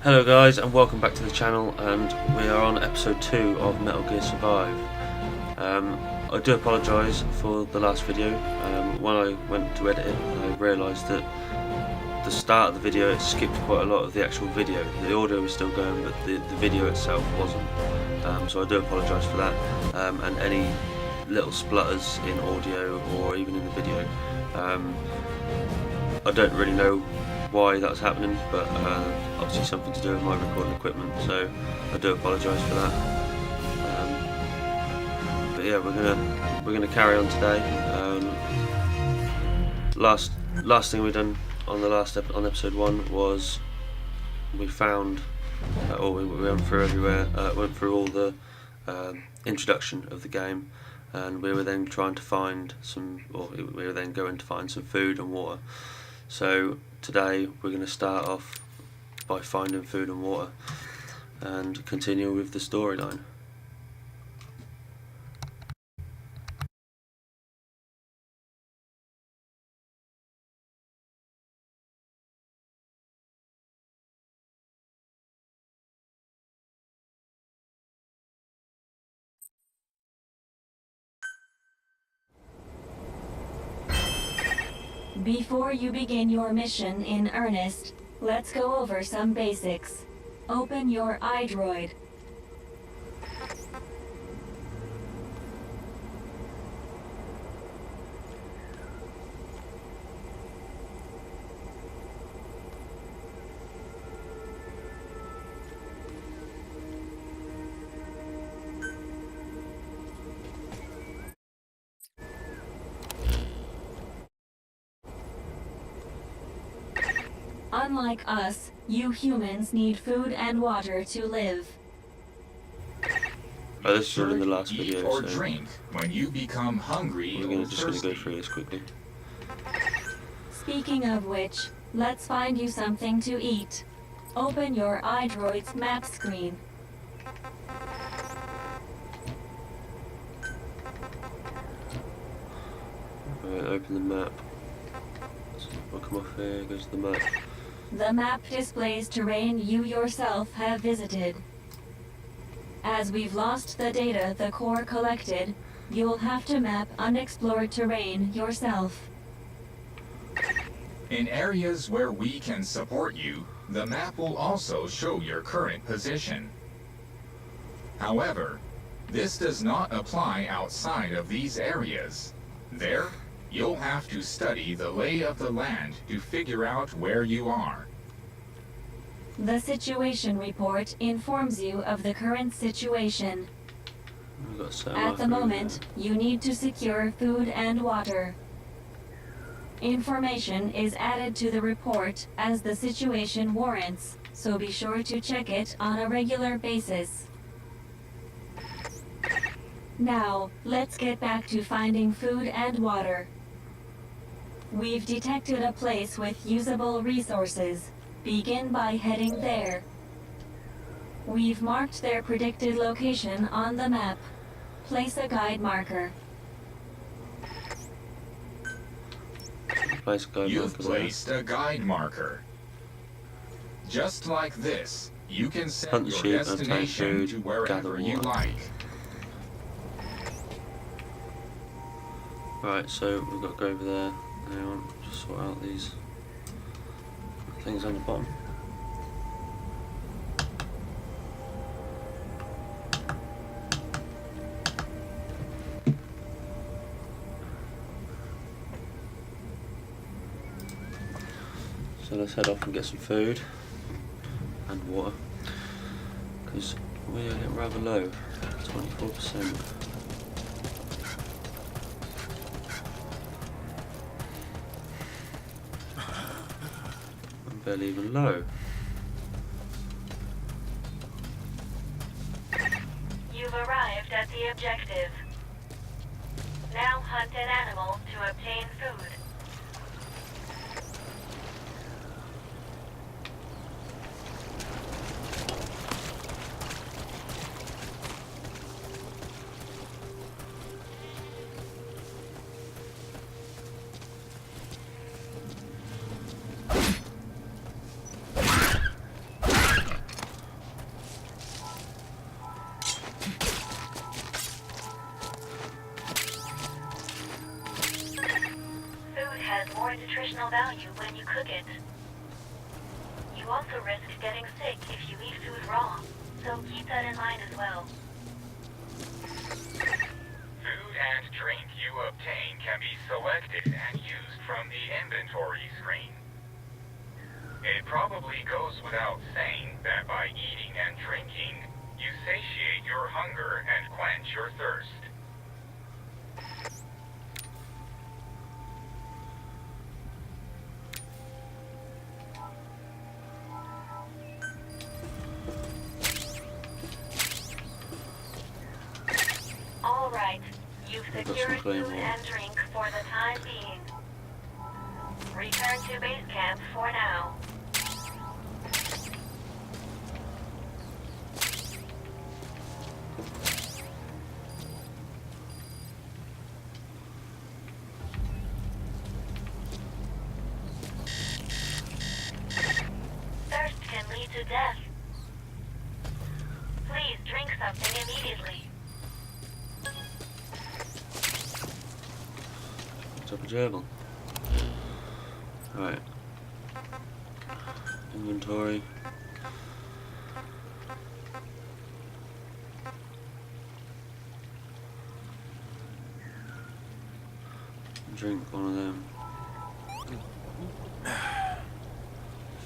Hello guys, and welcome back to the channel, and we are on episode 2 of Metal Gear Survive. I do apologise for the last video. When I went to edit it, I realised that the start of the video it skipped quite a lot of the actual video. The audio was still going, but the video itself wasn't. So I do apologise for that, and any little splutters in audio or even in the video. I don't really know why that's happening, but obviously something to do with my recording equipment, so I do apologise for that. But yeah, we're gonna carry on today. Last thing we done on the on episode 1 was we found, or we went through everywhere, went through all the introduction of the game, and we were then trying to find some, or we were then going to find some food and water. So today we're going to start off by finding food and water and continue with the storyline. Before you begin your mission in earnest, let's go over some basics. Open your iDroid. Unlike us, you humans need food and water to live. Oh, this is all in the last video, or so drink when you become hungry we're or just going to go thirsty. through this quickly. Speaking of which, let's find you something to eat. Open your iDroid's map screen. Alright, open the map. So I'll come off here, go to the map. The map displays terrain you yourself have visited. As we've lost the data the core collected, you'll have to map unexplored terrain yourself. In areas where we can support you, the map will also show your current position. However, this does not apply outside of these areas. There, you'll have to study the lay of the land to figure out where you are. The situation report informs you of the current situation. We've got to set At the marker in moment, you need to secure food and water. Information is added to the report as the situation warrants, so be sure to check it on a regular basis. Now, let's get back to finding food and water. We've detected a place with usable resources. Begin by heading there. We've marked their predicted location on the map. Place a guide marker. there. Place a guide You've marker there. placed a guide marker. Just like this, you can set Hunt the your sheep, obtain destination food, to wherever gather you water. like. Right, so we've got to go over there. Hang on, just sort out these things on the bottom. So let's head off and get some food and water, because we are getting rather low, 24%. I'm barely even low. You've arrived at the objective. Now hunt an animal to obtain food. nutritional value when you cook it. You also risk getting sick if you eat food raw, so keep that in mind as well. Food and drink you obtain can be selected and used from the inventory screen. It probably goes without saying that by eating and drinking, you satiate your hunger and quench your thirst. All right, you've I've got some secured food claymore. and drink for the time being. Return to base camp for now. Thirst can lead to death. Please drink something immediately. What's up a gerbil? Right. Inventory. Drink one of them.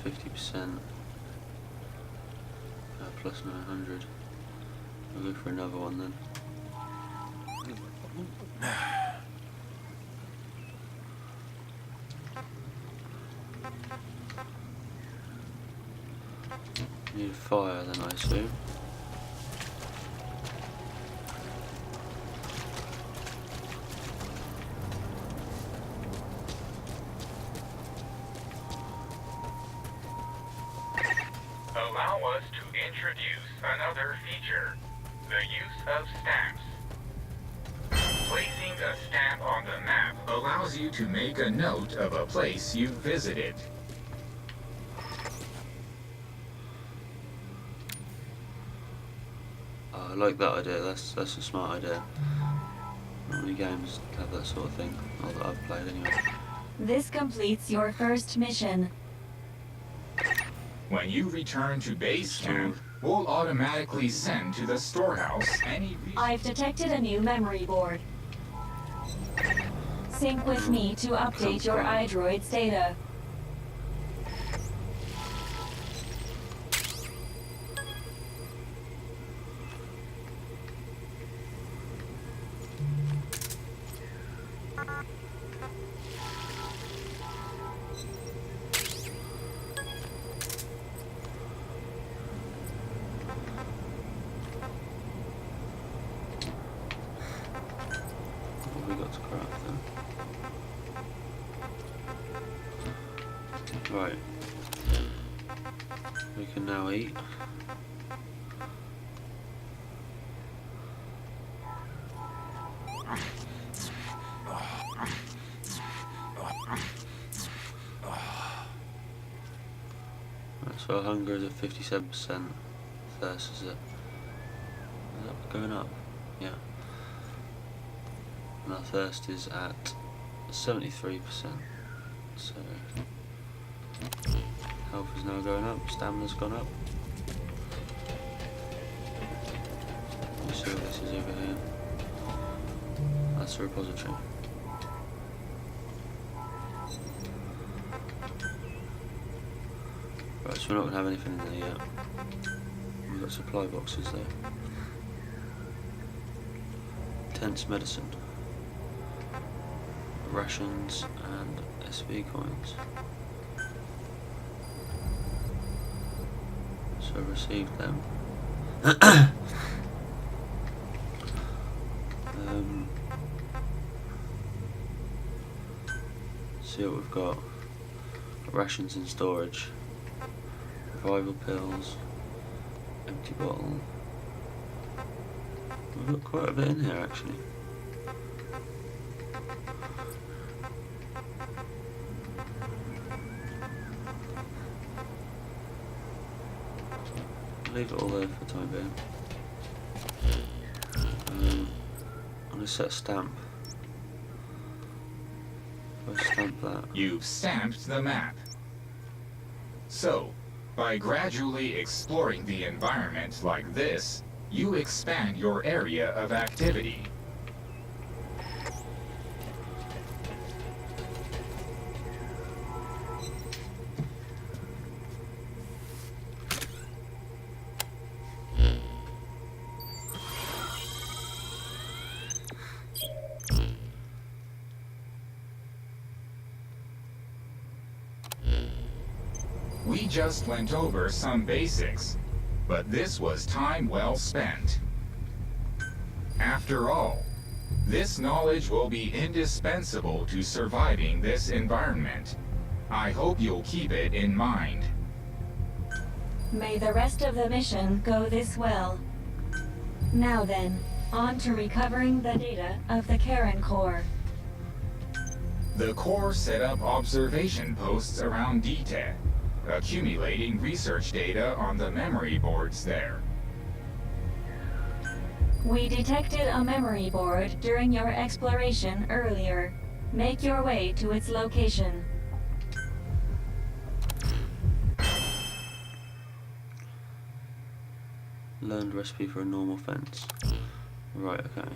50%. Plus 900. I'll go for another one then. Need a fire then, I assume. Allow us to introduce another feature, the use of stamps. Placing a stamp on the map allows you to make a note of a place you've visited. I like that idea. That's a smart idea. Not many games have that sort of thing. Not that I've played anyway. This completes your first mission. When you return to base camp, we'll automatically send to the storehouse any I've detected a new memory board. Sync with me to update your iDroid's data. What have we got to craft then? Right. We can now eat. Right, so our hunger is at 57%. Thirst is that going up? Yeah. And our thirst is at 73%. So health is now going up, stamina's gone up. Let's see what this is over here. That's the repository. Right, so we're not going to have anything in there yet. We've got supply boxes there. Tense medicine. Rations and SV coins. So received them. See what we've got. Rations in storage. Revival pills. Empty bottle. We've got quite a bit in here actually. Leave it all there for the time being. I'm going to set a stamp. I stamp that? You've stamped the map. So, by gradually exploring the environment like this, you expand your area of activity. We just went over some basics, but this was time well spent. After all, this knowledge will be indispensable to surviving this environment. I hope you'll keep it in mind. May the rest of the mission go this well. Now then, on to recovering the data of the Karen Core. The Corps set up observation posts around DTEC, accumulating research data on the memory boards there. We detected a memory board during your exploration earlier. Make your way to its location. Learned recipe for a normal fence. Right, okay.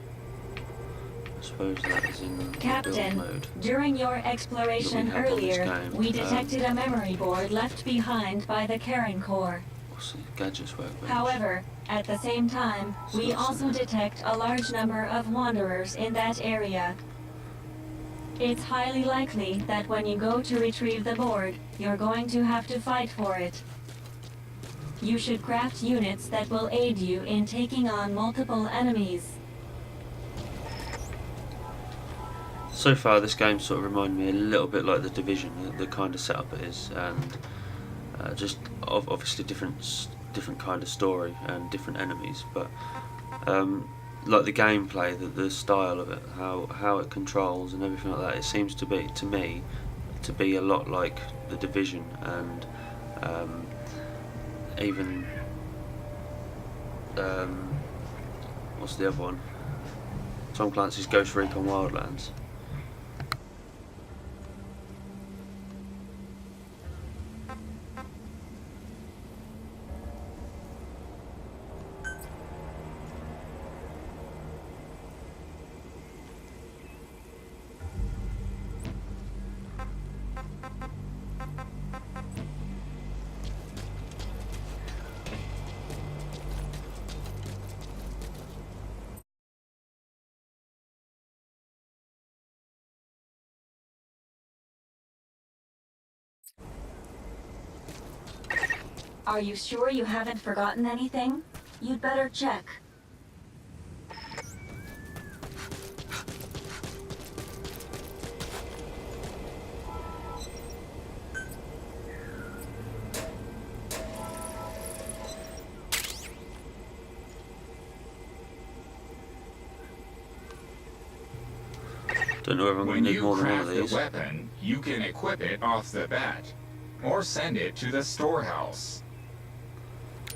I suppose that is in build Captain, mode. during your exploration have on this earlier, game. we detected a memory board left behind by the Karen Core. What's the gadgets workbench? However, at the same time, we also detect a large number of wanderers in that area. It's highly likely that when you go to retrieve the board, you're going to have to fight for it. You should craft units that will aid you in taking on multiple enemies. So far, this game sort of reminded me a little bit like The Division, the kind of setup it is, and just obviously different kind of story and different enemies, but like the gameplay, the style of it, how it controls and everything like that, it seems to be, to me, to be a lot like The Division, and even what's the other one? Tom Clancy's Ghost Recon Wildlands. Are you sure you haven't forgotten anything? You'd better check. Don't know if I'm going When to need you more than one of craft the these. weapon, you can equip it off the bat, or send it to the storehouse.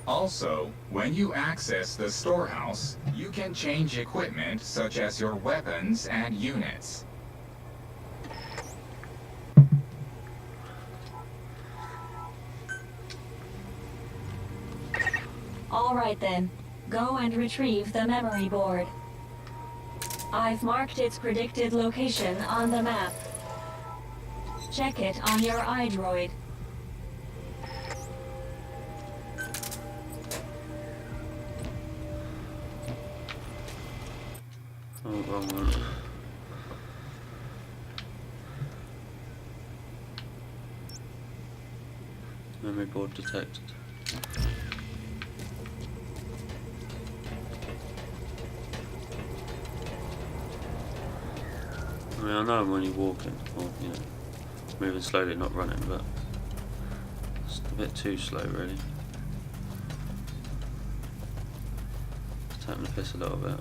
Also, when you access the storehouse, you can change equipment such as your weapons and units. All right then, go and retrieve the memory board. I've marked its predicted location on the map. Check it on your iDroid. Oh, wrong one. Memory board detected. I mean, I know I'm only walking, or, you know, moving slowly, not running, but it's a bit too slow, really. Taking the piss a little bit.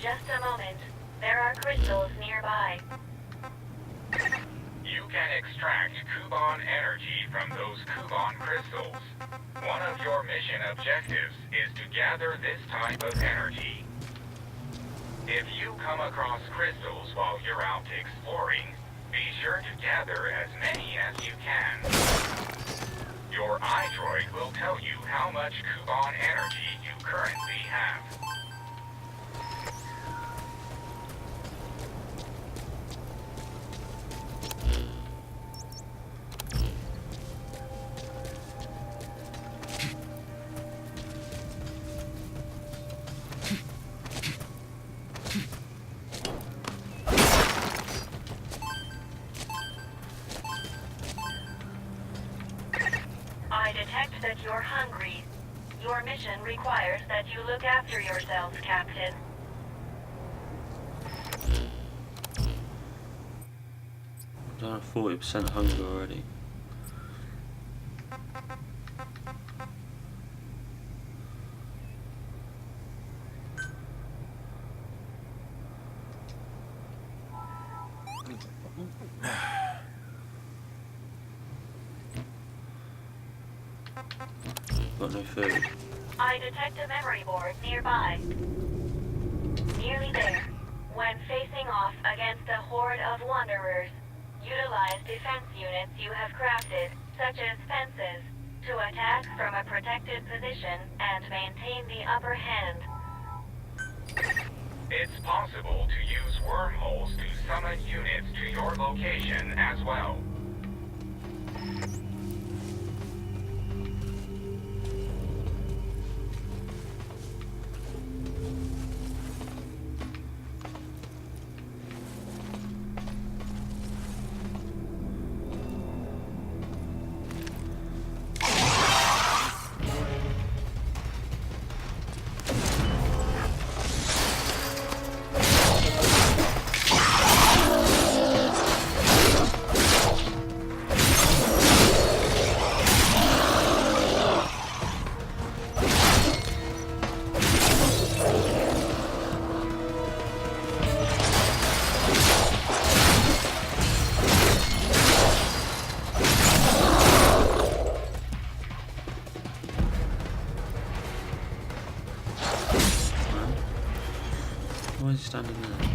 Just a moment. There are crystals nearby. You can extract Kuban energy from those Kuban crystals. One of your mission objectives is to gather this type of energy. If you come across crystals while you're out exploring, be sure to gather as many as you can. Your iDroid will tell you how much Kuban energy you currently have. I detect that you're hungry. Your mission requires that you look after yourselves, Captain. I'm down at 40% hunger already. Got no food. I detect a memory board nearby. Nearly there. When facing off against a horde of wanderers, utilize defense units you have crafted, such as fences, to attack from a protected position and maintain the upper hand. It's possible to use wormholes to summon units to your location as well. Why is he standing there?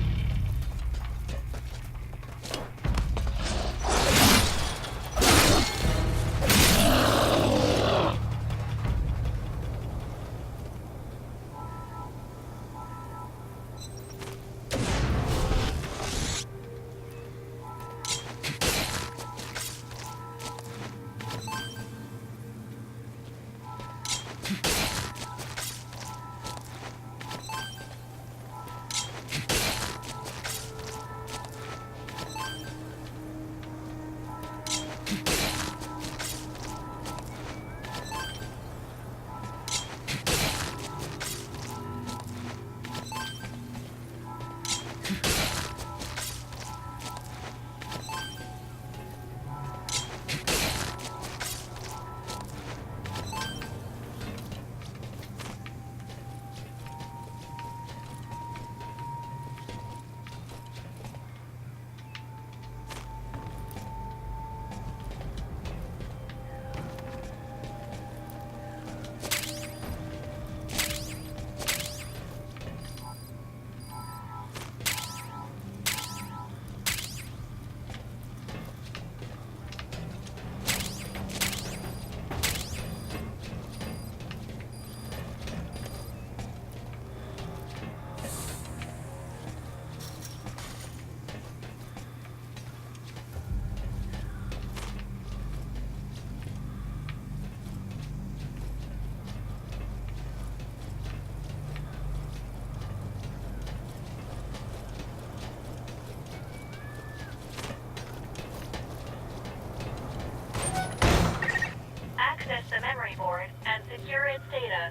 Access the memory board and secure its data.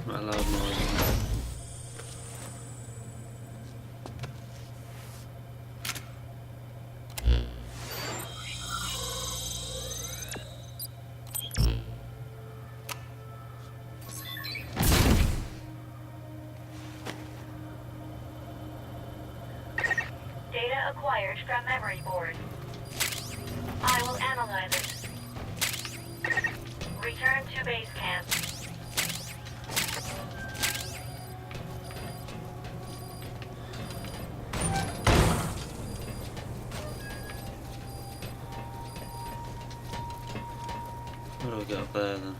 Not allowed noise. acquired from memory board. I will analyze it. Return to base camp. How do I get up there then?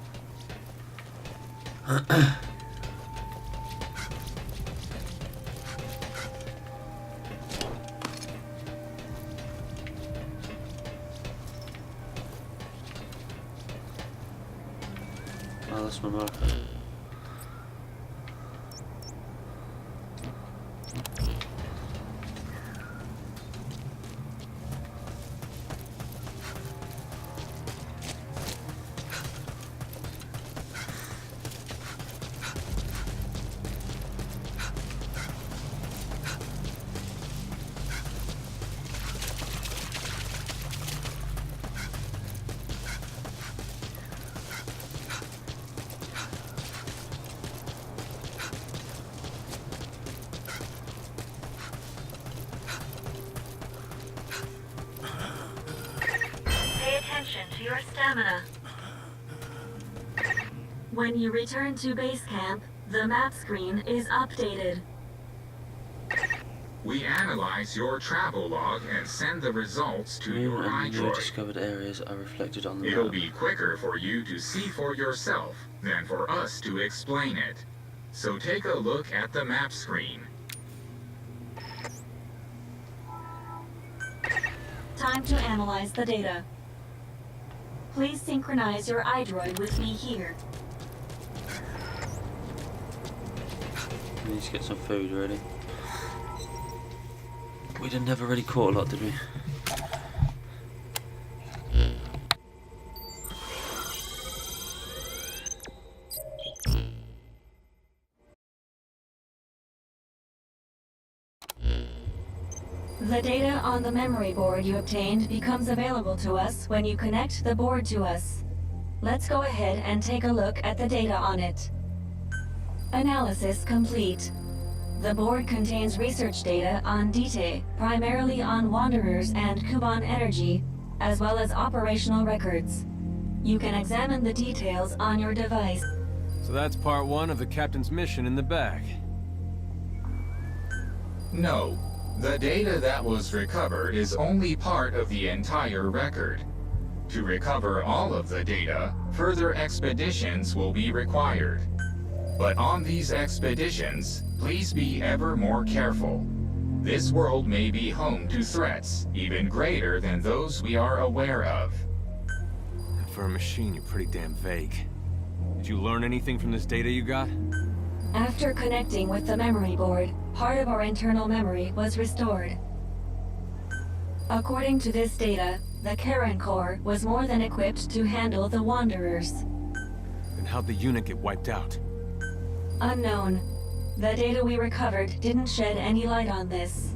Oh, that's my marker. To your stamina. When you return to base camp, the map screen is updated. We analyze your travel log and send the results to New your and new iDroid. discovered areas are reflected on the It'll map. be quicker for you to see for yourself than for us to explain it. So take a look at the map screen. Time to analyze the data. Please synchronize your iDroid with me here. We need to get some food, really. We never really caught a lot, did we? The data on the memory board you obtained becomes available to us when you connect the board to us. Let's go ahead and take a look at the data on it. Analysis complete. The board contains research data on Dite, primarily on Wanderers and Kuban energy, as well as operational records. You can examine the details on your device. So that's part one of the captain's mission in the bag. No. The data that was recovered is only part of the entire record. To recover all of the data, further expeditions will be required. But on these expeditions, please be ever more careful. This world may be home to threats even greater than those we are aware of. For a machine, you're pretty damn vague. Did you learn anything from this data you got? After connecting with the memory board, part of our internal memory was restored. According to this data, the Karen Core was more than equipped to handle the Wanderers. Then how'd the unit get wiped out? Unknown. The data we recovered didn't shed any light on this.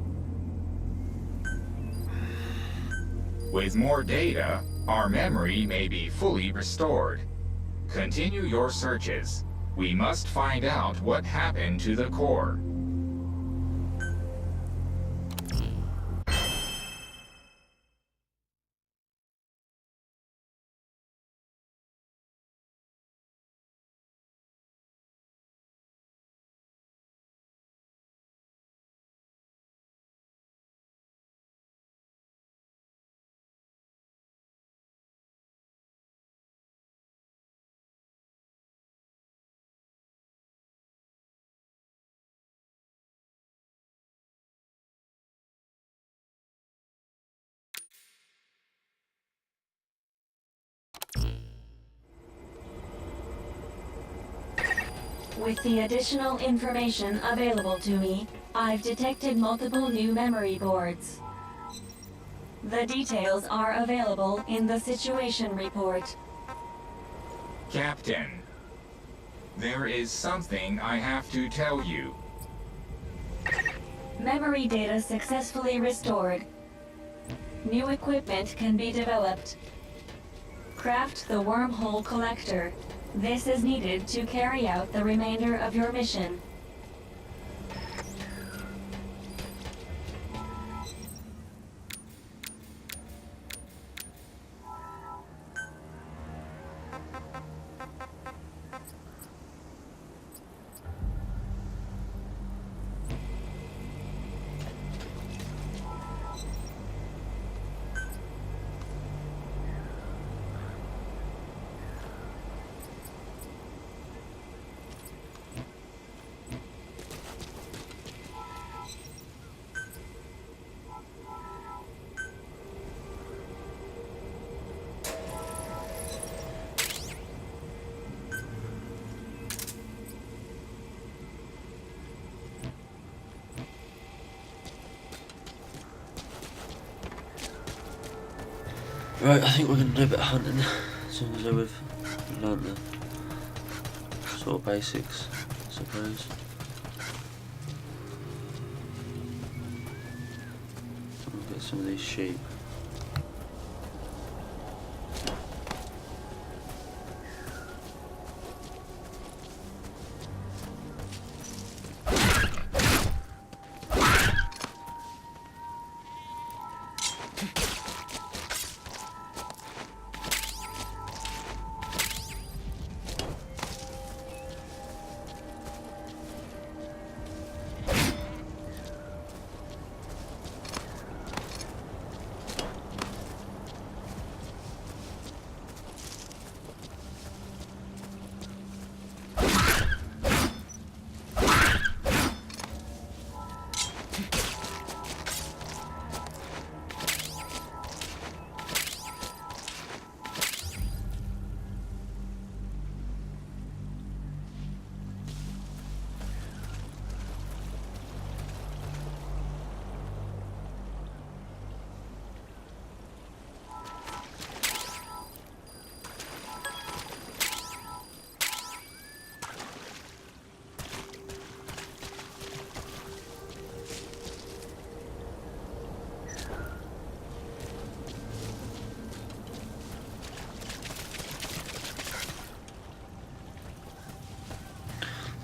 With more data, our memory may be fully restored. Continue your searches. We must find out what happened to the core. With the additional information available to me, I've detected multiple new memory boards. The details are available in the situation report. Captain, there is something I have to tell you. Memory data successfully restored. New equipment can be developed. Craft the wormhole collector. This is needed to carry out the remainder of your mission. Right, I think we're going to do a bit of hunting as soon as we've learnt the sort of basics, I suppose. We'll get some of these sheep.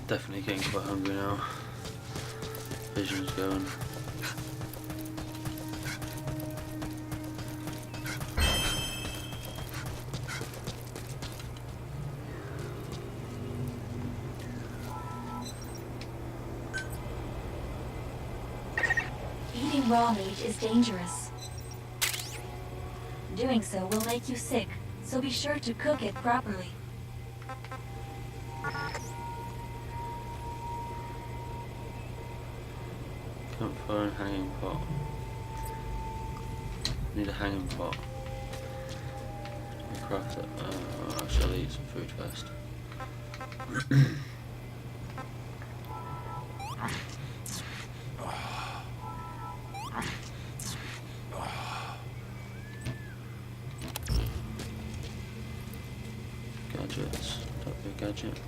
Definitely getting quite hungry now. Vision's going. Eating raw meat is dangerous. Doing so will make you sick, so be sure to cook it properly. Campfire and hanging pot. Need a hanging pot. I'll craft it. Actually, I'll eat some food first. Gadgets. That'd be a gadget.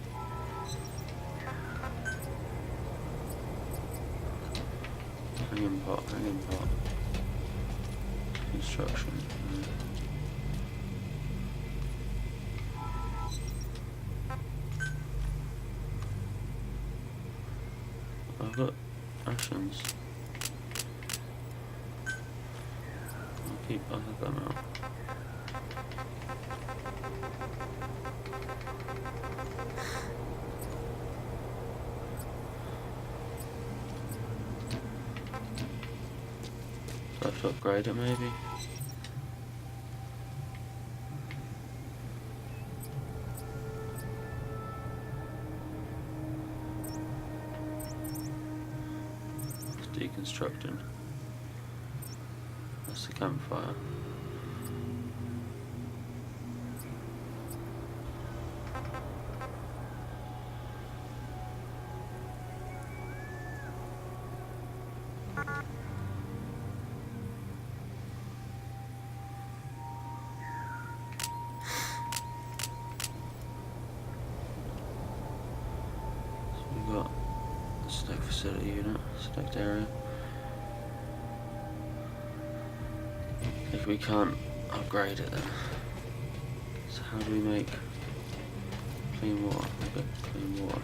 Hanging pot, hanging pot. Construction. I've got rations. I'll have them out. So I have to upgrade it maybe? It's deconstructing. That's the campfire. We've got a stack facility unit, stacked area. If we can't upgrade it then. So how do we make clean water? We've got clean water.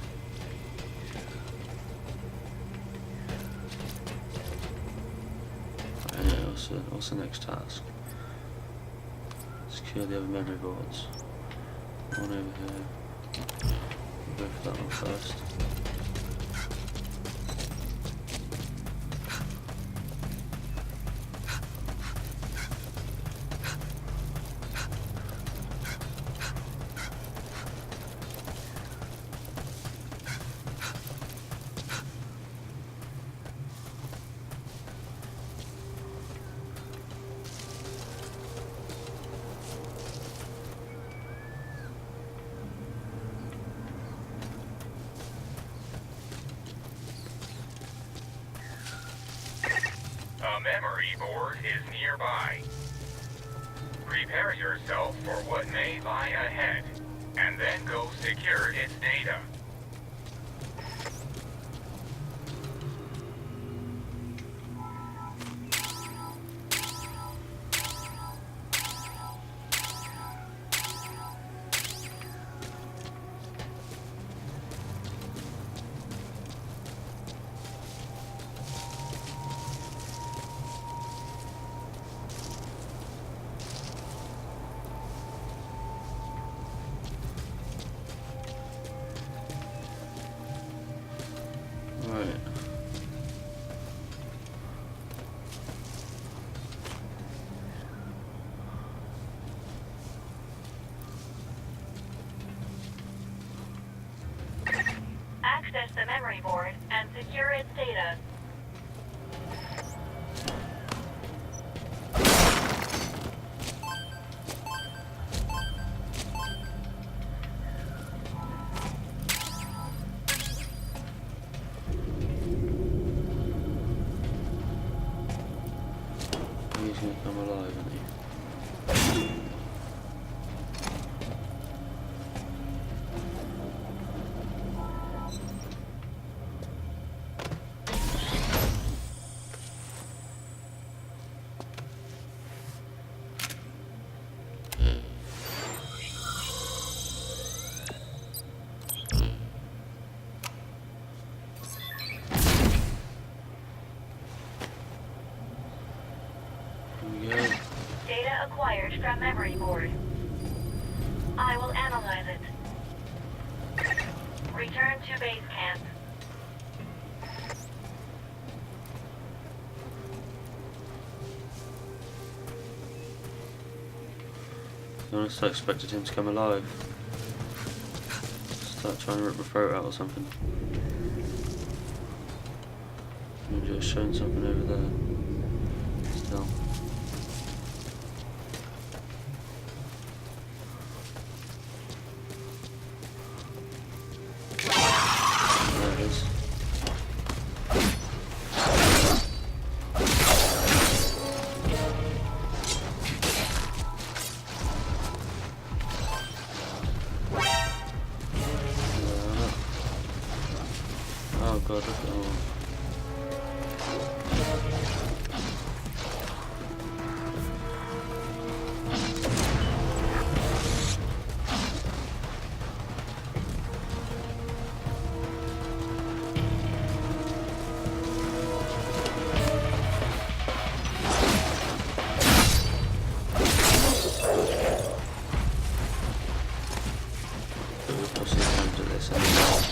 Right, what's the next task? Secure the other memory boards. One over here. We'll go for that one first. A memory board is nearby. Prepare yourself for what may lie ahead, and then go secure its data. Right. Access the memory board and secure its data. He's gonna come alive, isn't he? Here we go. Data acquired from memory board. I will analyze it. Return to base camp. To be honest, I expected him to come alive. Start trying to rip my throat out or something. I'm just showing something over there. Still. There it is. Oh god, look at that one. I'll see if I can do this anyway.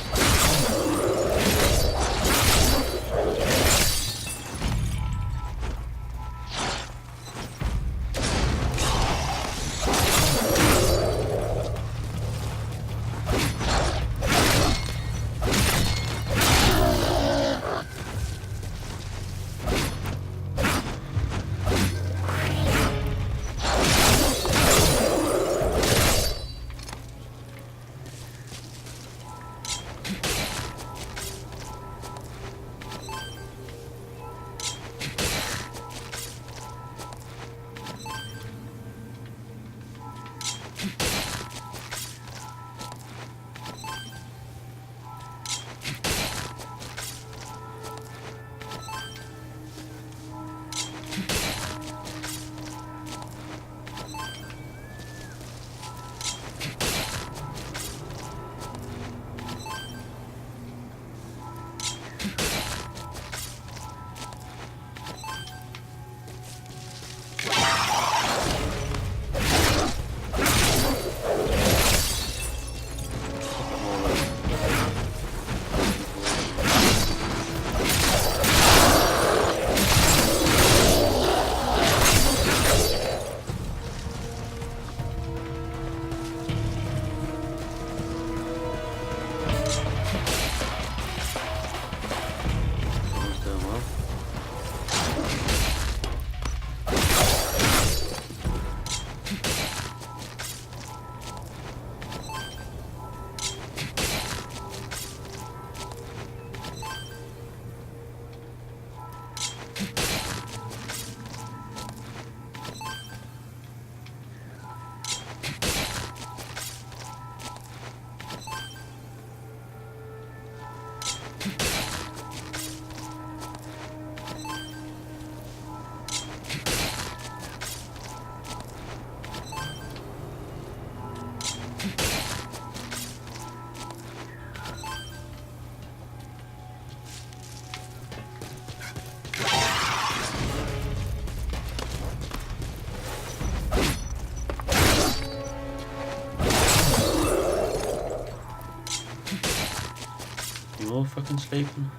You all fucking sleeping?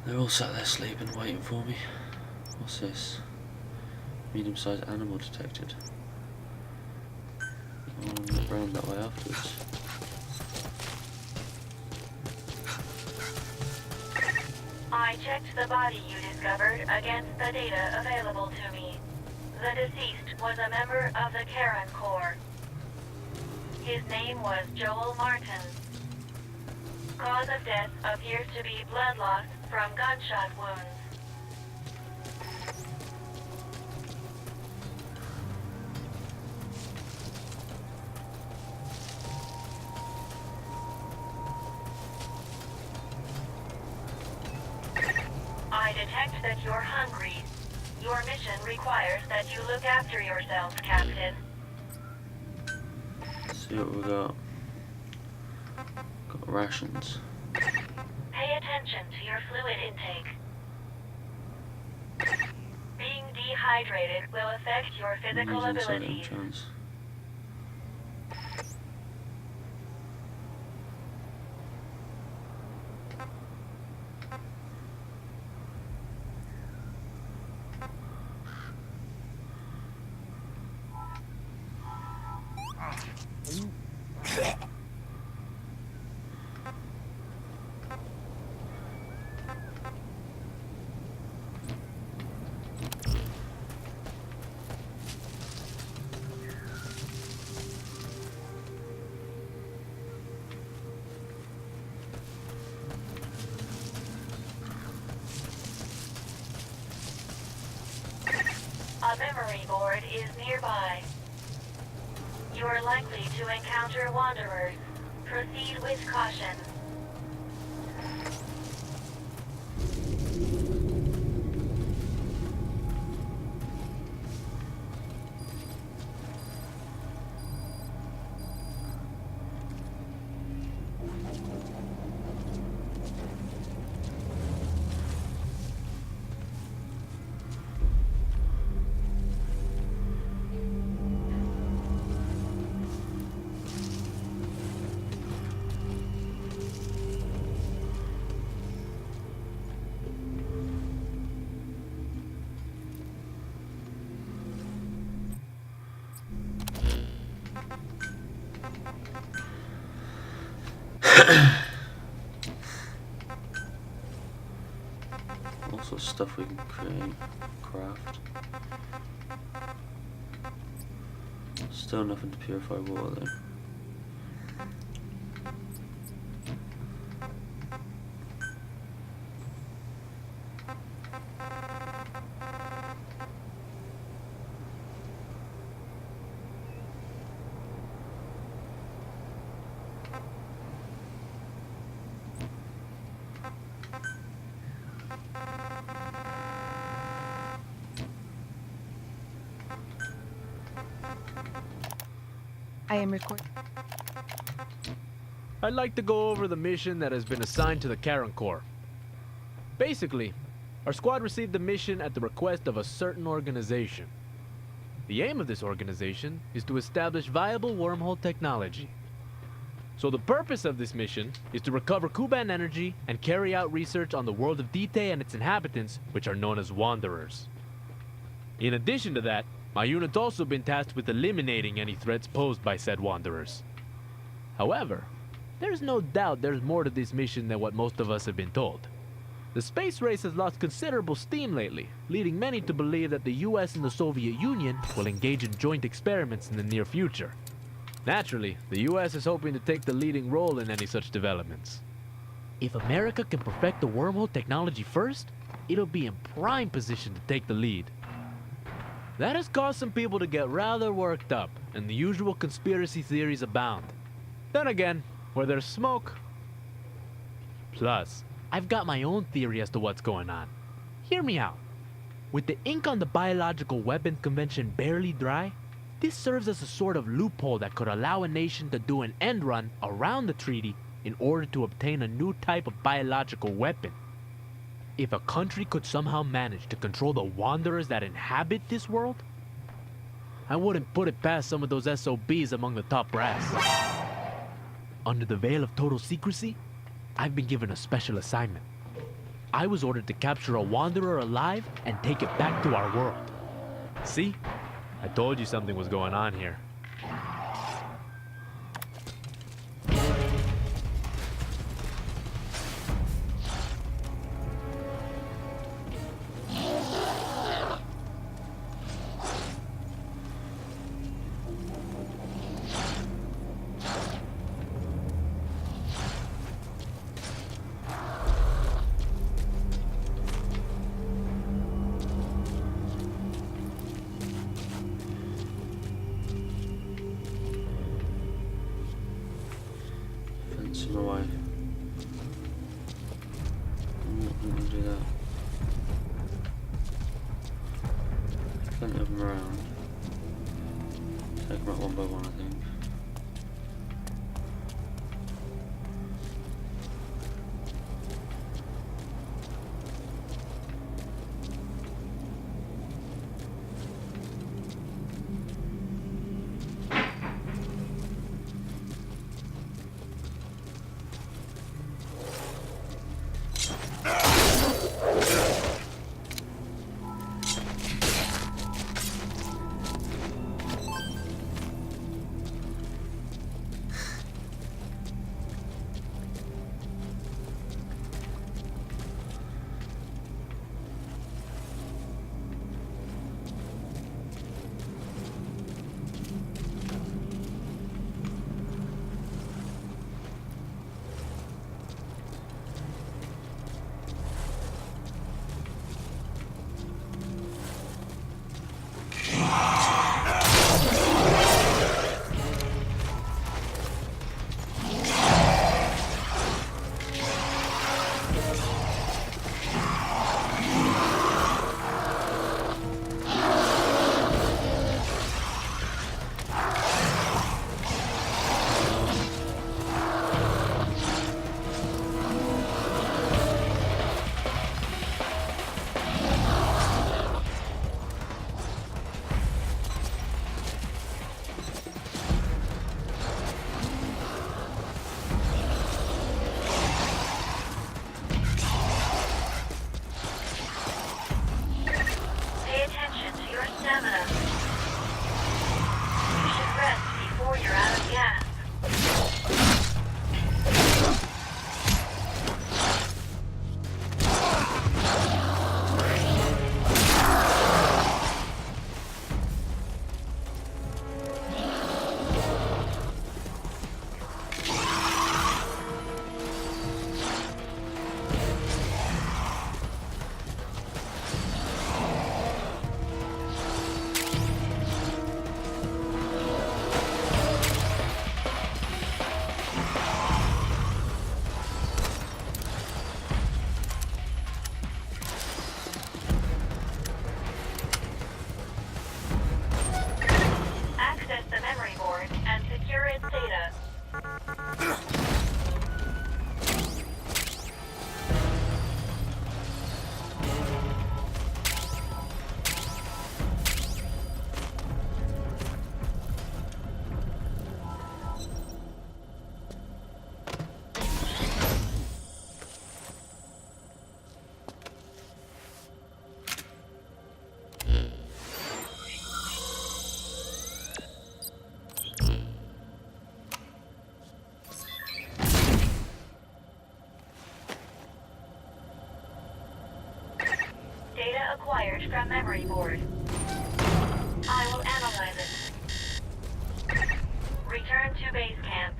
They're all sat there sleeping, waiting for me. What's this? Medium-sized animal detected. I'll round that way afterwards. I checked the body you discovered against the data available to me. The deceased was a member of the Karen Corps. His name was Joel Martin. Cause of death appears to be blood loss from gunshot wounds. I detect that you're hungry. Your mission requires that you look after yourself, Captain. Let's see what we got. Got rations. Pay attention to your fluid intake. Being dehydrated will affect your physical Using certain abilities. chance. A memory board is nearby. You are likely to encounter wanderers. Proceed with caution. All sorts of stuff we can create, craft. Still nothing to purify water though. I am recording. I'd like to go over the mission that has been assigned to the Karen Corps. Basically, our squad received the mission at the request of a certain organization. The aim of this organization is to establish viable wormhole technology. So the purpose of this mission is to recover Kuban energy and carry out research on the world of Dite and its inhabitants, which are known as Wanderers. In addition to that, my unit's also been tasked with eliminating any threats posed by said Wanderers. However, there's no doubt there's more to this mission than what most of us have been told. The space race has lost considerable steam lately, leading many to believe that the US and the Soviet Union will engage in joint experiments in the near future. Naturally, the US is hoping to take the leading role in any such developments. If America can perfect the wormhole technology first, it'll be in prime position to take the lead. That has caused some people to get rather worked up, and the usual conspiracy theories abound. Then again, where there's smoke... Plus, I've got my own theory as to what's going on. Hear me out. With the ink on the Biological Weapons Convention barely dry, this serves as a sort of loophole that could allow a nation to do an end run around the treaty in order to obtain a new type of biological weapon. If a country could somehow manage to control the wanderers that inhabit this world, I wouldn't put it past some of those SOBs among the top brass. under the veil of total secrecy, I've been given a special assignment. I was ordered to capture a wanderer alive and take it back to our world. See? I told you something was going on here. Fence him away. I'm not going to do that. Plenty of them around. Take them out one by one, I think. Pay attention to your stamina. You should rest before you're out of gas. Access the memory board and secure its data. Data acquired from memory board. I will analyze it. Return to base camp.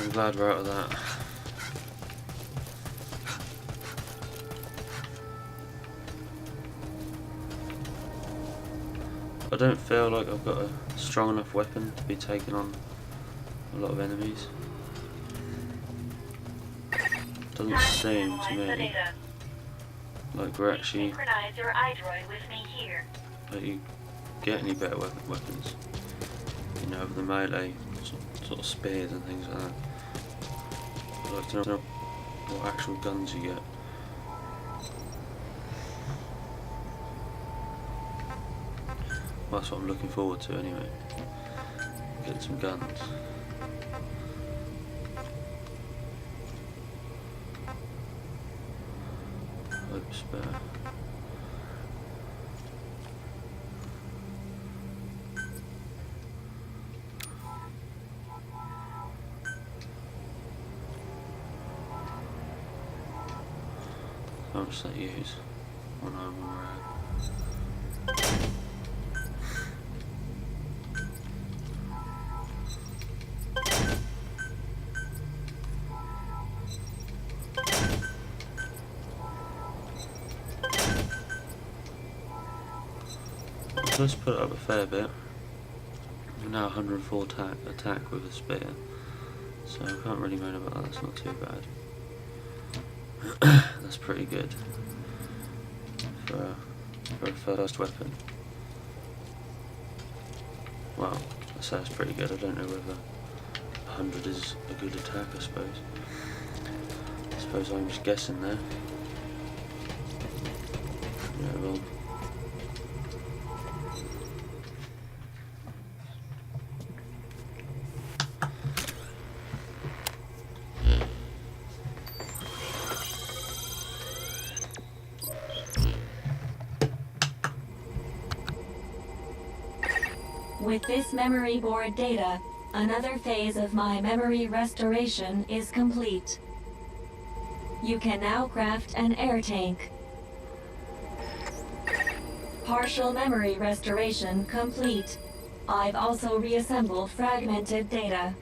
I'm glad we're out of that. I don't feel like I've got a strong enough weapon to be taking on a lot of enemies. Doesn't seem to me like we're actually Synchronize your iDroid with me here. like you get any better weapons. You know, of the melee sort of spears and things like that. I'd like to know what actual guns you get. Well, that's what I'm looking forward to anyway. Getting some guns. Hope spare. How much does that use? One armor rag. Let's put it up a fair bit. We're now 104 attack with a spear, so I can't really moan about that. That's not too bad. That's pretty good for a first weapon. Well, I say it's pretty good. I don't know whether 100 is a good attack. I suppose I'm just guessing there. Yeah, well. With this memory board data, another phase of my memory restoration is complete. You can now craft an air tank. Partial memory restoration complete. I've also reassembled fragmented data.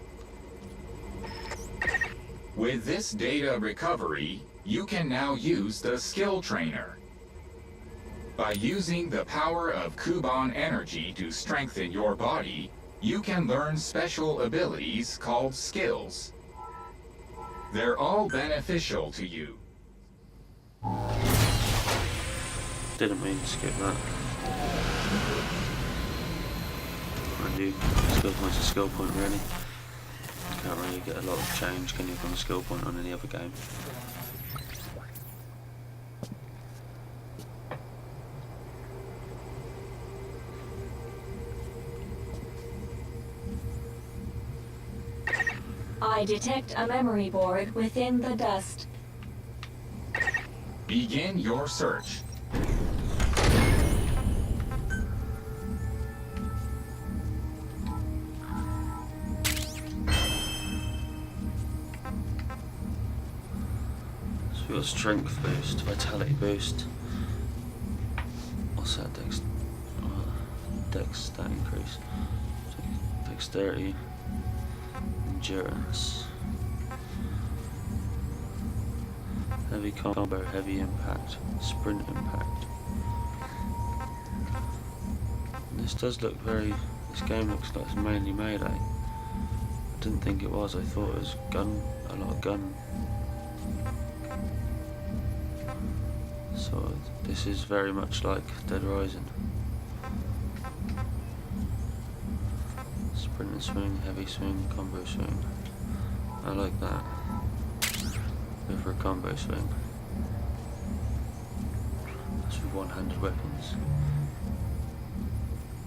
With this data recovery, you can now use the skill trainer. By using the power of Kuban energy to strengthen your body, you can learn special abilities called skills. They're all beneficial to you. Didn't mean to skip that. And you, skill point's a skill point really. You can't really get a lot of change, can you, from a skill point on any other game? I detect a memory board within the dust. Begin your search. So we've got strength boost, vitality boost. What's that? Dex stat increase. Dexterity. Endurance. Heavy combo, heavy impact, sprint impact. This does look very. This game looks like it's mainly melee. I didn't think it was. I thought it was gun, a lot of gun. So this is very much like Dead Rising. Sprint and swing, heavy swing, combo swing. I like that. Go for a combo swing. That's with one-handed weapons.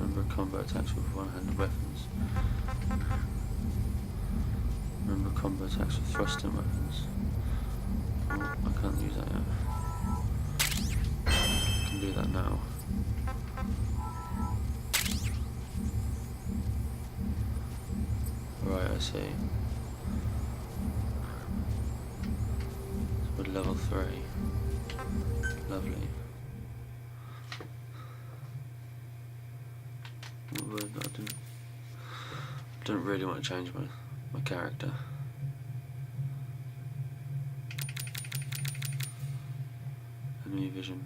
Remember combo attacks with one-handed weapons. Remember combo attacks with thrusting weapons. Oh, I can't use that yet. I can do that now. Right, I see. So we're level 3. Lovely. I didn't really want to change my character. enemy vision.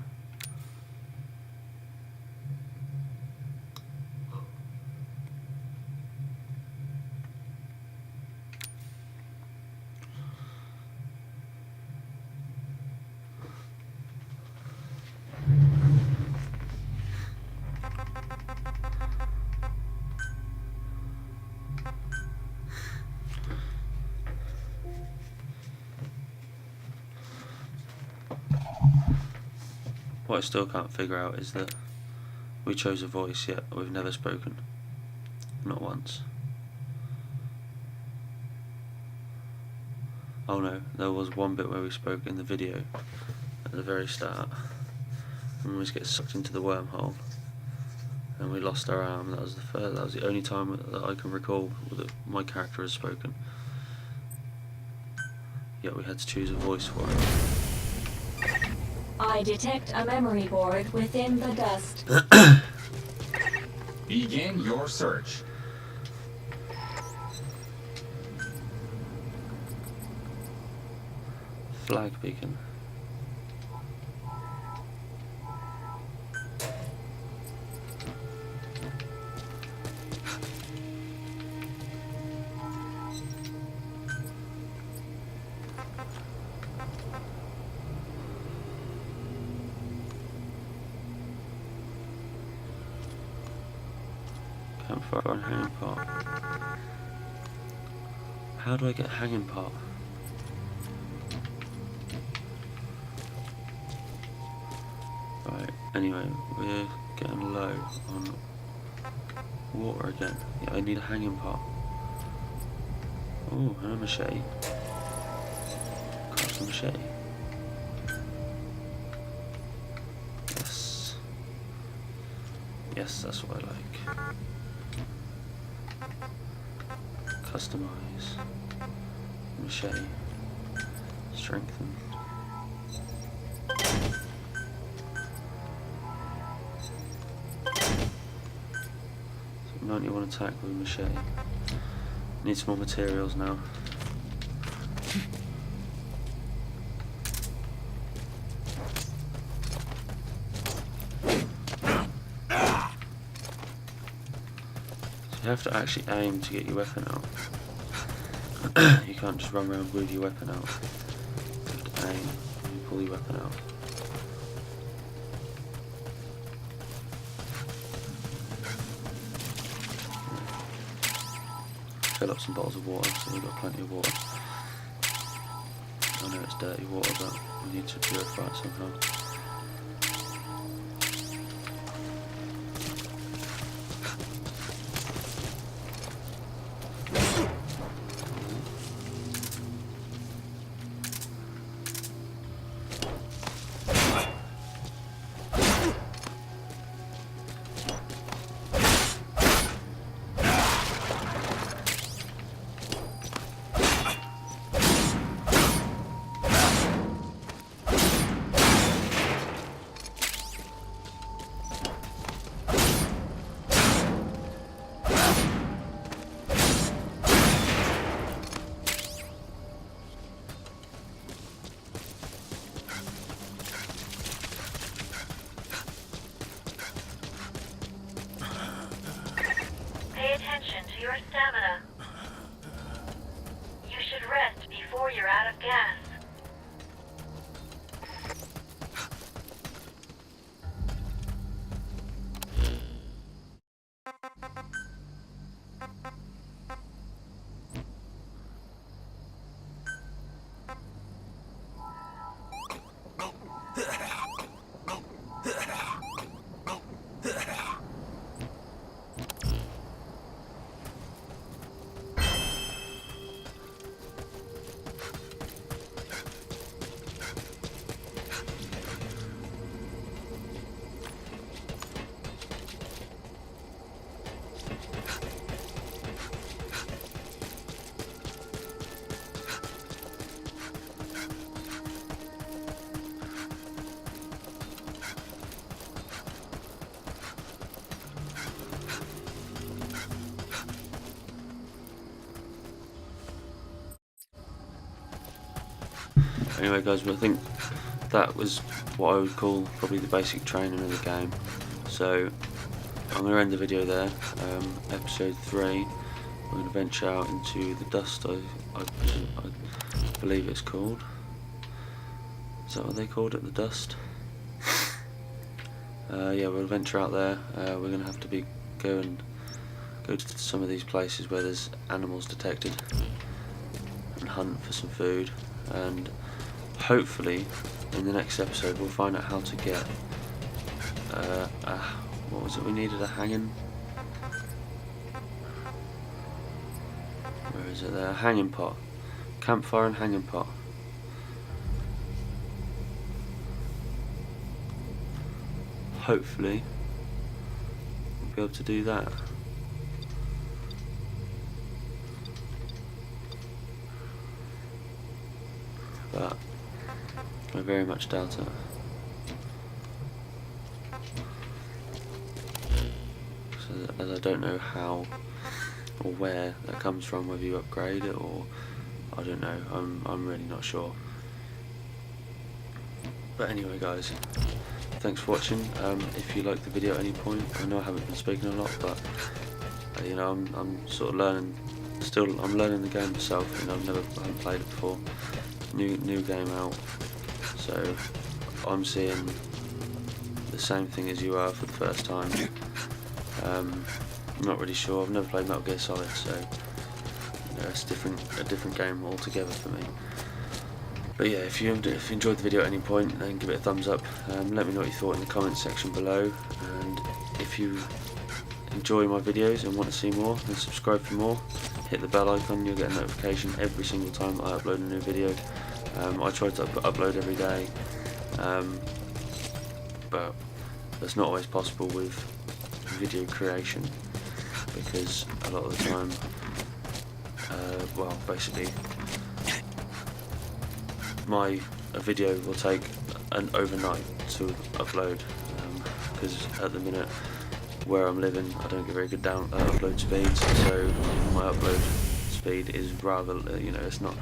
What I still can't figure out is that we chose a voice, yet we've never spoken. Not once. Oh no, there was one bit where we spoke in the video at the very start. And we just get sucked into the wormhole and we lost our arm. That was the only time that I can recall that my character has spoken. Yet we had to choose a voice for it. I detect a memory board within the dust. Begin your search. Flag beacon. Campfire and hanging part. How do I get hanging part? Right, anyway, we're getting low on water again. Yeah, I need a hanging part. Oh, and a machete. Craft a machete. Yes. Yes, that's what I like. Customize. Machete. Strengthen. So 91 attack with machete. Need some more materials now. You have to actually aim to get your weapon out. You can't just run around with your weapon out. You have to aim and pull your weapon out. Fill up some bottles of water, so we've got plenty of water. I know it's dirty water, but we need to purify it somehow. Pay attention to your stamina. You should rest before you're out of gas. Anyway guys, I think that was what I would call probably the basic training of the game. So I'm going to end the video there. Episode 3, we're going to venture out into the dust, I believe it's called. Is that what they called it, the dust? Yeah, we'll venture out there. We're going to have to go to some of these places where there's animals detected and hunt for some food, and hopefully in the next episode we'll find out how to get what was it we needed? A hanging... where is it there? A hanging pot. Campfire and hanging pot. Hopefully we'll be able to do that. But I very much doubt it. So, as I don't know how or where that comes from, whether you upgrade it or I don't know. I'm really not sure. But anyway, guys, thanks for watching. If you liked the video at any point, I know I haven't been speaking a lot, but you know, I'm sort of learning. I'm learning the game myself. You know, I haven't played it before. New game out, so I'm seeing the same thing as you are for the first time. I'm not really sure. I've never played Metal Gear Solid, so you know, it's a different game altogether for me. But yeah, if you enjoyed the video at any point, then give it a thumbs up. Let me know what you thought in the comments section below, and if you enjoy my videos and want to see more, then subscribe for more. Hit the bell icon, you'll get a notification every single time I upload a new video. I try to upload every day, but that's not always possible with video creation, because a lot of the time, well, basically, a video will take an overnight to upload, because at the minute where I'm living, I don't get very good upload speeds, so my upload speed is rather, you know, it's not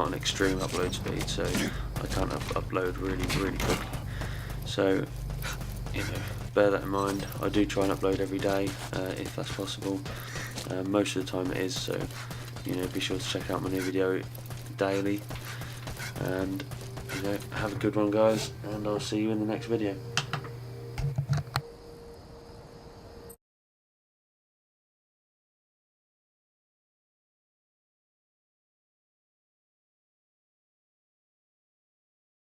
an extreme upload speed, so I can't upload really quickly. So, you know, bear that in mind. I do try and upload every day if that's possible. Most of the time it is, so you know, be sure to check out my new video daily, and you know, have a good one, guys, and I'll see you in the next video.